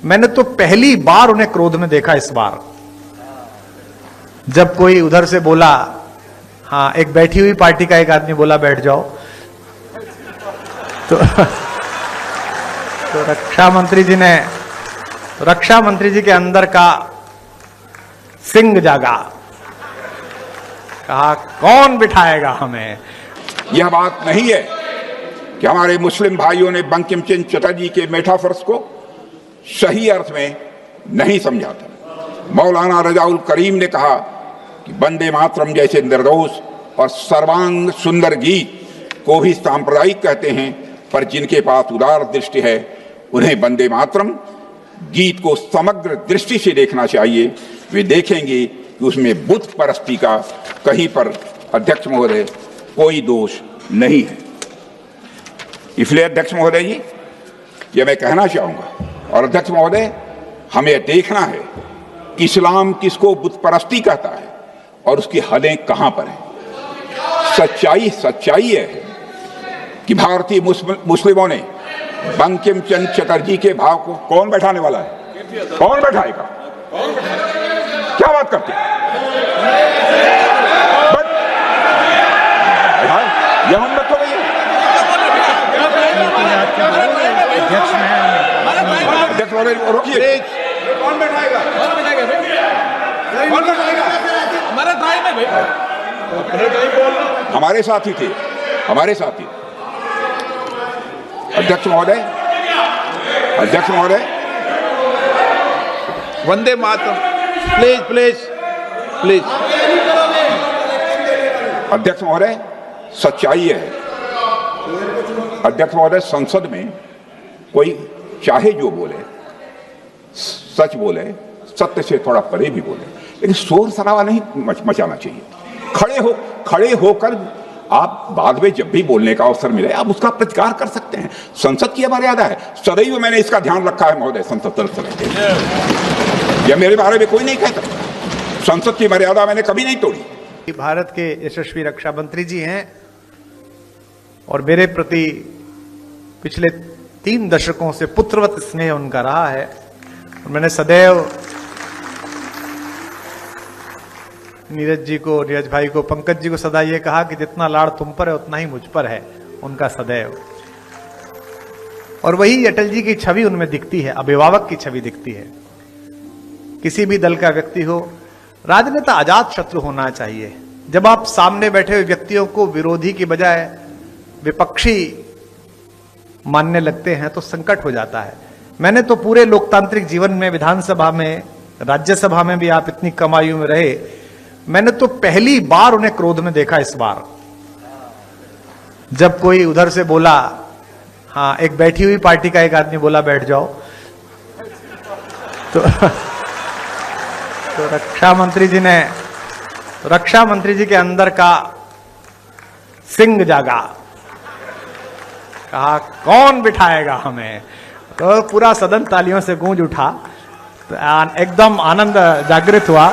मैंने तो पहली बार उन्हें क्रोध में देखा इस बार, जब कोई उधर से बोला, हाँ एक बैठी हुई पार्टी का एक आदमी बोला बैठ जाओ, तो रक्षा मंत्री जी के अंदर का सिंह जागा, कहा कौन बिठाएगा हमें। यह बात नहीं है कि हमारे मुस्लिम भाइयों ने बंकिम चंद्र चटर्जी के मेटाफर्स को सही अर्थ में नहीं समझा था। मौलाना रजाउल करीम ने कहा कि वंदे मातरम जैसे निर्दोष और सर्वांग सुंदर गीत को भी सांप्रदायिक कहते हैं, पर जिनके पास उदार दृष्टि है उन्हें वंदे मातरम गीत को समग्र दृष्टि से देखना चाहिए। वे देखेंगे कि उसमें बुत परस्ती का कहीं पर, अध्यक्ष महोदय, कोई दोष नहीं है। इसलिए अध्यक्ष महोदय जी, ये मैं कहना चाहूंगा, और अध्यक्ष महोदय, हमें देखना है कि इस्लाम किसको बुत परस्ती कहता है और उसकी हदें कहां पर हैं। सच्चाई है कि भारतीय मुस्लिमों ने बंकिम चंद्र चटर्जी के भाव को, कौन बैठाने वाला है? कौन बैठाएगा? क्या बात करते हैं? यह हिम्मत हो गई है। अध्यक्ष महोदय रोकिए। कौन बैठाएगा? हमारे साथी थे, हमारे साथी। अध्यक्ष महोदय, वंदे मातरम, प्लीज। अध्यक्ष महोदय, सच्चाई है। अध्यक्ष महोदय, संसद में कोई चाहे जो बोले, सच बोले, सत्य से थोड़ा परे भी बोले, लेकिन शोर शराबा नहीं मचाना चाहिए। खड़े होकर आप बाद में जब भी बोलने का अवसर मिले आप उसका प्रतिकार कर सकते हैं। संसद की मर्यादा है, सदैव मैंने इसका ध्यान रखा है महोदय। संसद तरफ से यह मेरे बारे में कोई नहीं कहता, संसद की मर्यादा मैंने कभी नहीं तोड़ी। भारत के यशस्वी रक्षा मंत्री जी हैं और मेरे प्रति पिछले 3 दशकों से पुत्रवत स्नेह उनका रहा है। और मैंने सदैव नीरज भाई को, पंकज जी को सदा ये कहा कि जितना लाड़ तुम पर है उतना ही मुझ पर है उनका सदैव। और वही अटल जी की छवि उनमें दिखती है, अभिभावक की छवि दिखती है। किसी भी दल का व्यक्ति हो, राजनेता अजात शत्रु होना चाहिए। जब आप सामने बैठे हुए व्यक्तियों को विरोधी की बजाय विपक्षी मानने लगते हैं तो संकट हो जाता है। मैंने तो पूरे लोकतांत्रिक जीवन में, विधानसभा में, राज्यसभा में भी आप इतनी कम आयु में रहे, मैंने तो पहली बार उन्हें क्रोध में देखा इस बार, जब कोई उधर से बोला, हाँ एक बैठी हुई पार्टी का एक आदमी बोला बैठ जाओ, तो रक्षा मंत्री जी के अंदर का सिंह जागा, कहा कौन बिठाएगा हमें। तो पूरा सदन तालियों से गूंज उठा, तो एकदम आनंद जागृत हुआ।